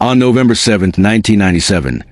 On November 7, 1997,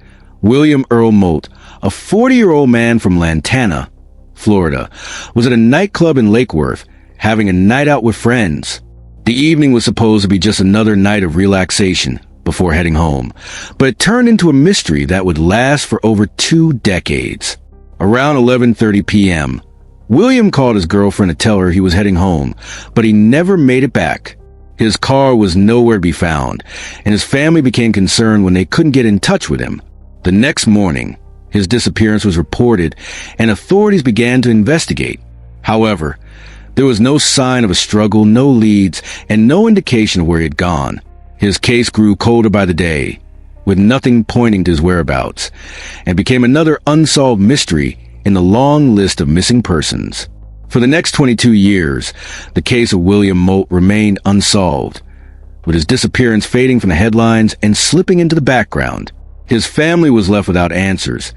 William Earl Moldt, a 40-year-old man from Lantana, Florida, was at a nightclub in Lake Worth having a night out with friends. The evening was supposed to be just another night of relaxation before heading home, but it turned into a mystery that would last for over 2 decades. Around 11:30 p.m., William called his girlfriend to tell her he was heading home, but he never made it back. His car was nowhere to be found, and his family became concerned when they couldn't get in touch with him. The next morning, his disappearance was reported, and authorities began to investigate. However, there was no sign of a struggle, no leads, and no indication of where he had gone. His case grew colder by the day, with nothing pointing to his whereabouts, and became another unsolved mystery in the long list of missing persons. For the next 22 years, the case of William Moldt remained unsolved, with his disappearance fading from the headlines and slipping into the background. His family was left without answers,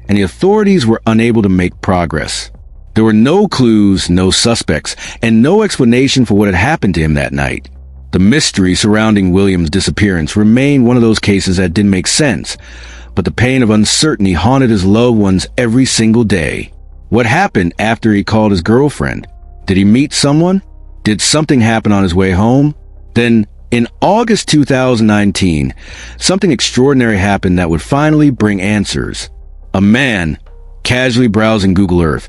and the authorities were unable to make progress. There were no clues, no suspects, and no explanation for what had happened to him that night. The mystery surrounding William's disappearance remained one of those cases that didn't make sense, but the pain of uncertainty haunted his loved ones every single day. What happened after he called his girlfriend? Did he meet someone? Did something happen on his way home? Then, in August 2019, something extraordinary happened that would finally bring answers. A man, casually browsing Google Earth,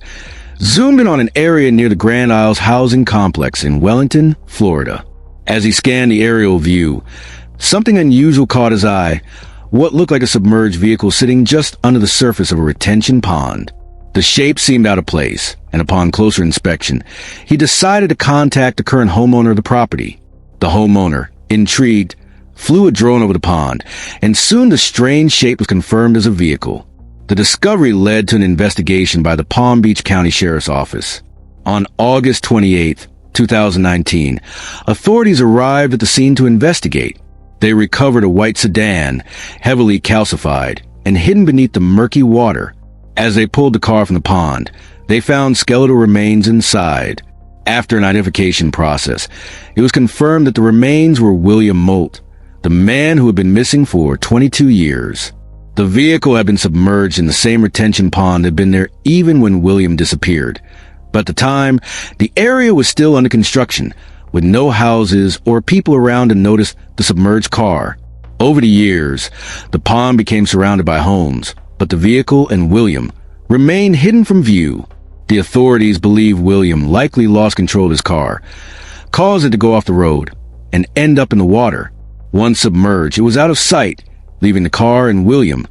zoomed in on an area near the Grand Isles housing complex in Wellington, Florida. As he scanned the aerial view, something unusual caught his eye, what looked like a submerged vehicle sitting just under the surface of a retention pond. The shape seemed out of place, and upon closer inspection, he decided to contact the current homeowner of the property. The homeowner, intrigued, flew a drone over the pond, and soon the strange shape was confirmed as a vehicle. The discovery led to an investigation by the Palm Beach County Sheriff's Office. On August 28, 2019, authorities arrived at the scene to investigate. They recovered a white sedan, heavily calcified, and hidden beneath the murky water. As they pulled the car from the pond, they found skeletal remains inside. After an identification process, it was confirmed that the remains were William Moldt, the man who had been missing for 22 years. The vehicle had been submerged in the same retention pond that had been there even when William disappeared. But at the time, the area was still under construction, with no houses or people around to notice the submerged car. Over the years, the pond became surrounded by homes, but the vehicle and William remained hidden from view. The authorities believe William likely lost control of his car, caused it to go off the road, and end up in the water. Once submerged, it was out of sight, leaving the car and William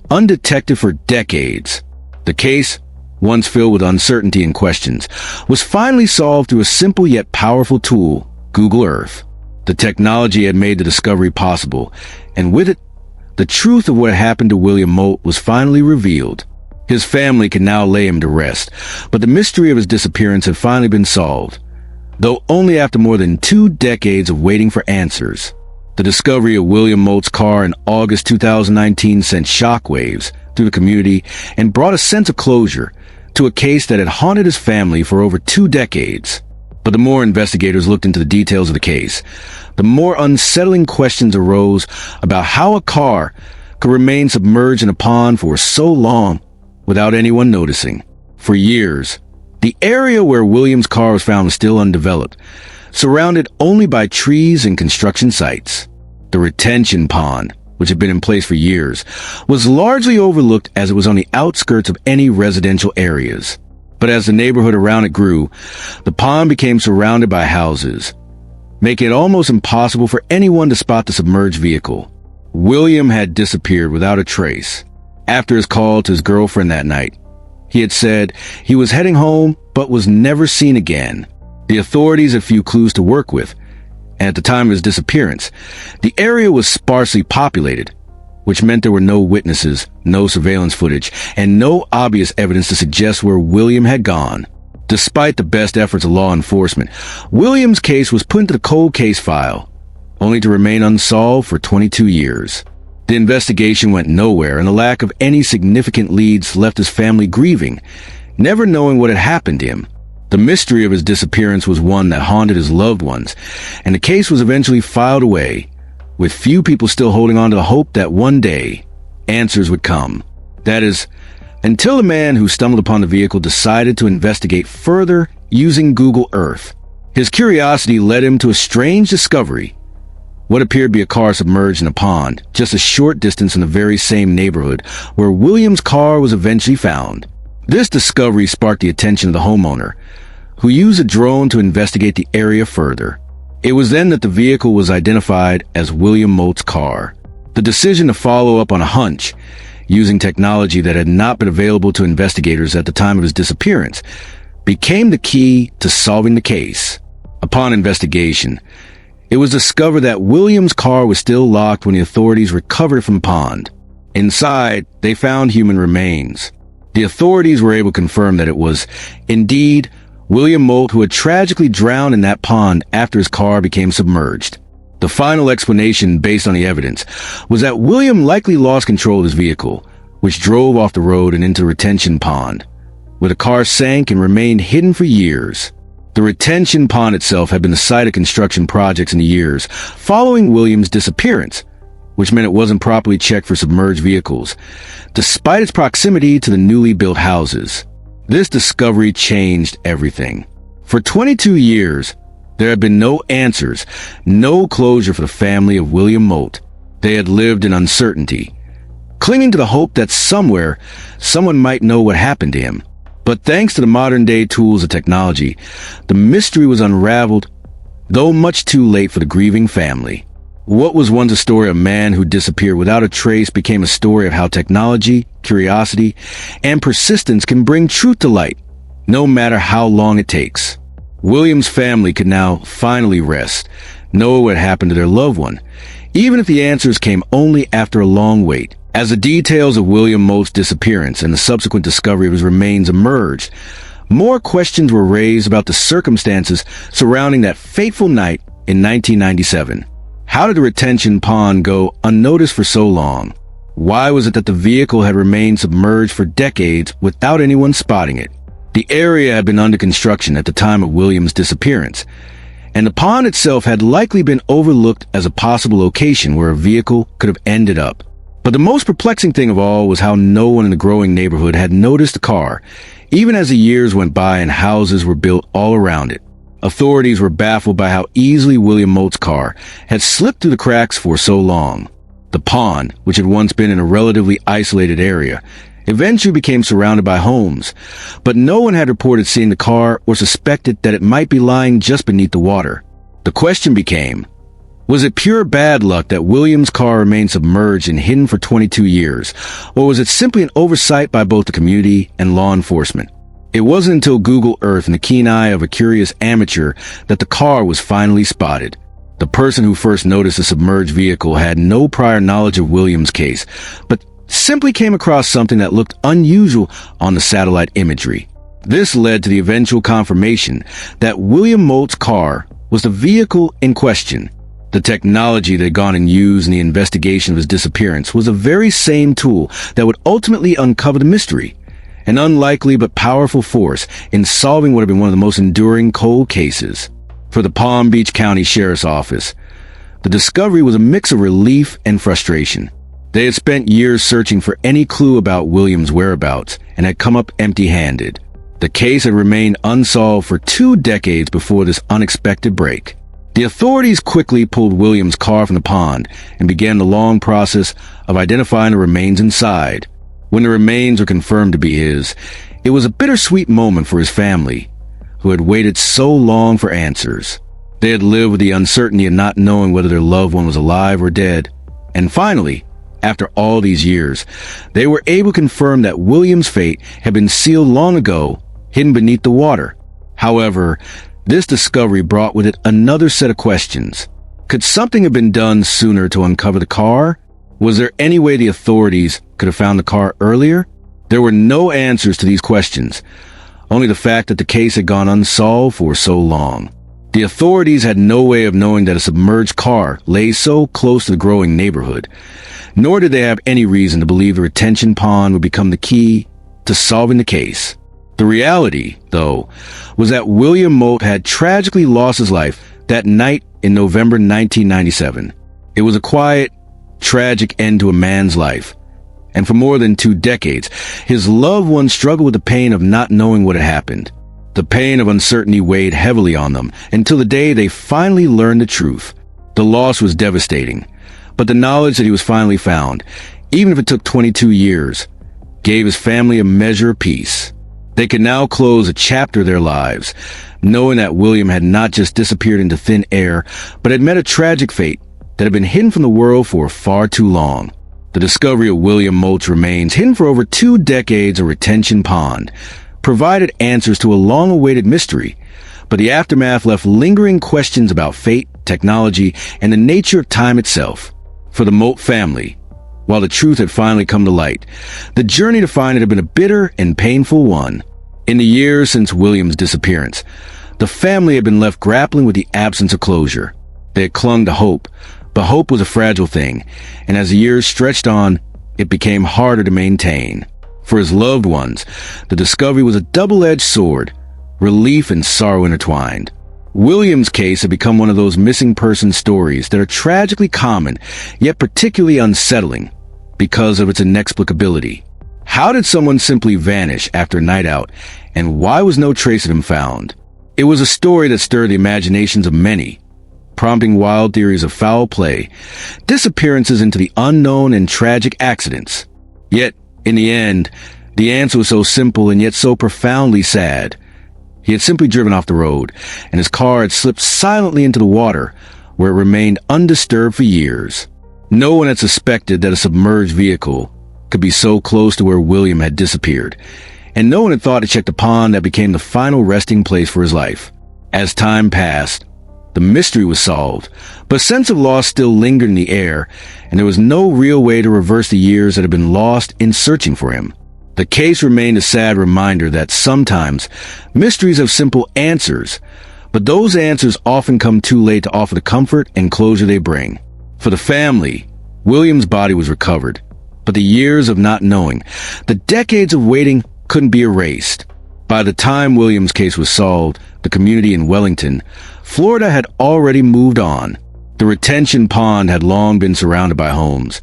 undetected for decades. The case, once filled with uncertainty and questions, was finally solved through a simple yet powerful tool, Google Earth. The technology had made the discovery possible, and with it, the truth of what happened to William Moldt was finally revealed. His family could now lay him to rest, but the mystery of his disappearance had finally been solved, though only after more than 2 decades of waiting for answers. The discovery of William Moldt's car in August 2019 sent shockwaves through the community and brought a sense of closure to a case that had haunted his family for over 2 decades. But the more investigators looked into the details of the case, the more unsettling questions arose about how a car could remain submerged in a pond for so long without anyone noticing. For years, the area where William's car was found was still undeveloped, surrounded only by trees and construction sites. The retention pond, which had been in place for years, was largely overlooked as it was on the outskirts of any residential areas. But as the neighborhood around it grew, the pond became surrounded by houses, making it almost impossible for anyone to spot the submerged vehicle. William had disappeared without a trace. After his call to his girlfriend that night, he had said he was heading home but was never seen again. The authorities had few clues to work with, and at the time of his disappearance, the area was sparsely populated, which meant there were no witnesses, no surveillance footage, and no obvious evidence to suggest where William had gone. Despite the best efforts of law enforcement, William's case was put into the cold case file, only to remain unsolved for 22 years. The investigation went nowhere, and the lack of any significant leads left his family grieving, never knowing what had happened to him. The mystery of his disappearance was one that haunted his loved ones, and the case was eventually filed away, with few people still holding on to the hope that one day answers would come. That is, until a man who stumbled upon the vehicle decided to investigate further using Google Earth. His curiosity led him to a strange discovery. What appeared to be a car submerged in a pond, just a short distance in the very same neighborhood where William's car was eventually found. This discovery sparked the attention of the homeowner, who used a drone to investigate the area further. It was then that the vehicle was identified as William Moldt's car. The decision to follow up on a hunch, using technology that had not been available to investigators at the time of his disappearance, became the key to solving the case. Upon investigation, it was discovered that William's car was still locked when the authorities recovered it from the pond. Inside, they found human remains. The authorities were able to confirm that it was, indeed, William Moldt who had tragically drowned in that pond after his car became submerged. The final explanation based on the evidence was that William likely lost control of his vehicle, which drove off the road and into the retention pond, where the car sank and remained hidden for years. The retention pond itself had been the site of construction projects in the years following William's disappearance, which meant it wasn't properly checked for submerged vehicles, despite its proximity to the newly built houses. This discovery changed everything. For 22 years, there had been no answers, no closure for the family of William Moldt. They had lived in uncertainty, clinging to the hope that somewhere, someone might know what happened to him. But thanks to the modern-day tools of technology, the mystery was unraveled, though much too late for the grieving family. What was once a story of a man who disappeared without a trace became a story of how technology, curiosity, and persistence can bring truth to light, no matter how long it takes. William's family could now finally rest, know what happened to their loved one, even if the answers came only after a long wait. As the details of William Moldt's disappearance and the subsequent discovery of his remains emerged, more questions were raised about the circumstances surrounding that fateful night in 1997. How did the retention pond go unnoticed for so long? Why was it that the vehicle had remained submerged for decades without anyone spotting it? The area had been under construction at the time of William's disappearance, and the pond itself had likely been overlooked as a possible location where a vehicle could have ended up. But the most perplexing thing of all was how no one in the growing neighborhood had noticed the car, even as the years went by and houses were built all around it. Authorities were baffled by how easily William Moldt's car had slipped through the cracks for so long. The pond, which had once been in a relatively isolated area, eventually became surrounded by homes, but no one had reported seeing the car or suspected that it might be lying just beneath the water. The question became, was it pure bad luck that William's car remained submerged and hidden for 22 years, or was it simply an oversight by both the community and law enforcement? It wasn't until Google Earth and the keen eye of a curious amateur that the car was finally spotted. The person who first noticed the submerged vehicle had no prior knowledge of William's case, but simply came across something that looked unusual on the satellite imagery. This led to the eventual confirmation that William Moldt's car was the vehicle in question. The technology that had gone in use in the investigation of his disappearance was the very same tool that would ultimately uncover the mystery, an unlikely but powerful force in solving what had been one of the most enduring cold cases. For the Palm Beach County Sheriff's Office, the discovery was a mix of relief and frustration. They had spent years searching for any clue about William's whereabouts and had come up empty-handed. The case had remained unsolved for 2 decades before this unexpected break. The authorities quickly pulled William's car from the pond and began the long process of identifying the remains inside. When the remains were confirmed to be his, it was a bittersweet moment for his family, who had waited so long for answers. They had lived with the uncertainty of not knowing whether their loved one was alive or dead. And finally, after all these years, they were able to confirm that William's fate had been sealed long ago, hidden beneath the water. However, this discovery brought with it another set of questions. Could something have been done sooner to uncover the car? Was there any way the authorities could have found the car earlier? There were no answers to these questions, only the fact that the case had gone unsolved for so long. The authorities had no way of knowing that a submerged car lay so close to the growing neighborhood, nor did they have any reason to believe the retention pond would become the key to solving the case. The reality, though, was that William Moldt had tragically lost his life that night in November 1997. It was a quiet, tragic end to a man's life. And for more than 2 decades, his loved ones struggled with the pain of not knowing what had happened. The pain of uncertainty weighed heavily on them until the day they finally learned the truth. The loss was devastating, but the knowledge that he was finally found, even if it took 22 years, gave his family a measure of peace. They could now close a chapter of their lives, knowing that William had not just disappeared into thin air, but had met a tragic fate that had been hidden from the world for far too long. The discovery of William Moldt's remains, hidden for over 2 decades in a retention pond, provided answers to a long-awaited mystery, but the aftermath left lingering questions about fate, technology, and the nature of time itself. For the Moldt family, while the truth had finally come to light, the journey to find it had been a bitter and painful one. In the years since William's disappearance, the family had been left grappling with the absence of closure. They had clung to hope, but hope was a fragile thing, and as the years stretched on, it became harder to maintain. For his loved ones, the discovery was a double-edged sword, relief and sorrow intertwined. William's case had become one of those missing person stories that are tragically common, yet particularly unsettling because of its inexplicability. How did someone simply vanish after a night out, and why was no trace of him found? It was a story that stirred the imaginations of many, prompting wild theories of foul play, disappearances into the unknown, and tragic accidents. Yet, in the end, the answer was so simple and yet so profoundly sad. He had simply driven off the road, and his car had slipped silently into the water, where it remained undisturbed for years. No one had suspected that a submerged vehicle could be so close to where William had disappeared, and no one had thought to check the pond that became the final resting place for his life. As time passed, the mystery was solved, but a sense of loss still lingered in the air, and there was no real way to reverse the years that had been lost in searching for him. The case remained a sad reminder that sometimes mysteries have simple answers, but those answers often come too late to offer the comfort and closure they bring. For the family, William's body was recovered, but the years of not knowing, the decades of waiting, couldn't be erased. By the time William's case was solved, the community in Wellington, Florida had already moved on. The retention pond had long been surrounded by homes,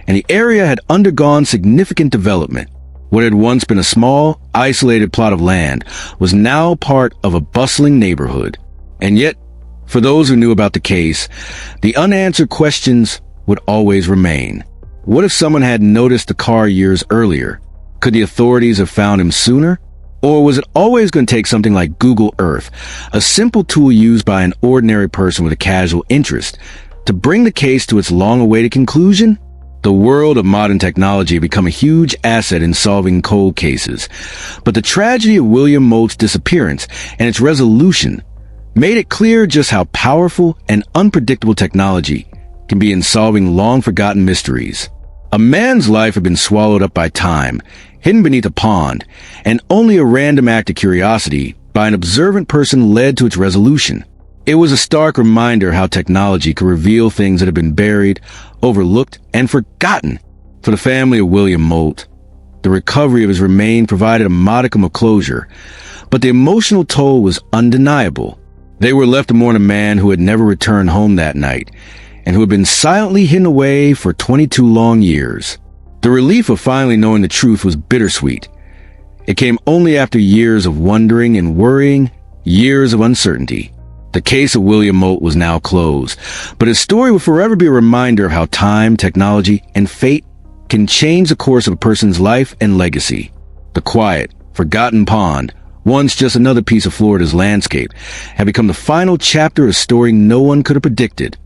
and the area had undergone significant development. What had once been a small, isolated plot of land was now part of a bustling neighborhood. And yet, for those who knew about the case, the unanswered questions would always remain. What if someone had noticed the car years earlier? Could the authorities have found him sooner? Or was it always going to take something like Google Earth, a simple tool used by an ordinary person with a casual interest, to bring the case to its long-awaited conclusion? The world of modern technology had become a huge asset in solving cold cases, but the tragedy of William Moldt's disappearance and its resolution made it clear just how powerful and unpredictable technology can be in solving long-forgotten mysteries. A man's life had been swallowed up by time, hidden beneath a pond, and only a random act of curiosity by an observant person led to its resolution. It was a stark reminder how technology could reveal things that had been buried, overlooked, and forgotten. For the family of William Moldt, the recovery of his remains provided a modicum of closure, but the emotional toll was undeniable. They were left to mourn a man who had never returned home that night, and who had been silently hidden away for 22 long years. The relief of finally knowing the truth was bittersweet. It came only after years of wondering and worrying, years of uncertainty. The case of William Moldt was now closed, but his story will forever be a reminder of how time, technology, and fate can change the course of a person's life and legacy. The quiet, forgotten pond, once just another piece of Florida's landscape, had become the final chapter of a story no one could have predicted.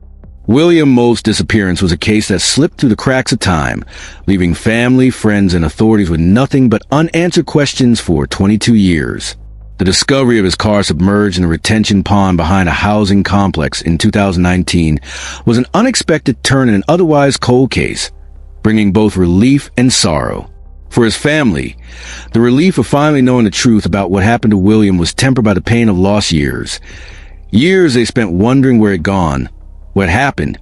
William Moldt's disappearance was a case that slipped through the cracks of time, leaving family, friends, and authorities with nothing but unanswered questions for 22 years. The discovery of his car submerged in a retention pond behind a housing complex in 2019 was an unexpected turn in an otherwise cold case, bringing both relief and sorrow. For his family, the relief of finally knowing the truth about what happened to William was tempered by the pain of lost years. Years they spent wondering where he'd gone, what happened,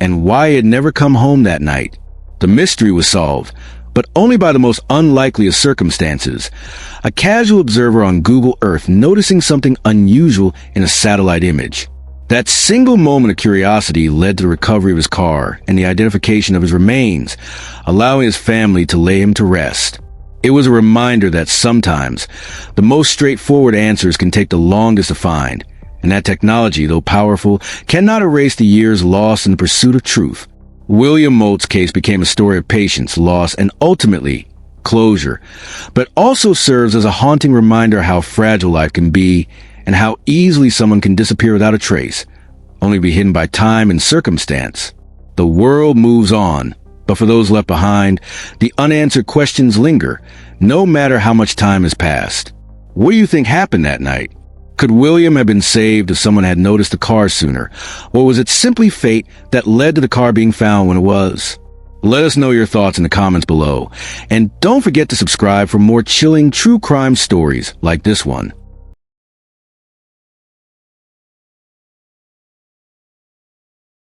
and why he had never come home that night. The mystery was solved, but only by the most unlikely of circumstances. A casual observer on Google Earth noticing something unusual in a satellite image. That single moment of curiosity led to the recovery of his car and the identification of his remains, allowing his family to lay him to rest. It was a reminder that sometimes the most straightforward answers can take the longest to find, and that technology, though powerful, cannot erase the years lost in the pursuit of truth. William Moldt's case became a story of patience, loss, and ultimately closure, but also serves as a haunting reminder how fragile life can be and how easily someone can disappear without a trace, only to be hidden by time and circumstance. The world moves on, but for those left behind, the unanswered questions linger, no matter how much time has passed. What do you think happened that night? Could William have been saved if someone had noticed the car sooner? Or was it simply fate that led to the car being found when it was? Let us know your thoughts in the comments below. And don't forget to subscribe for more chilling true crime stories like this one.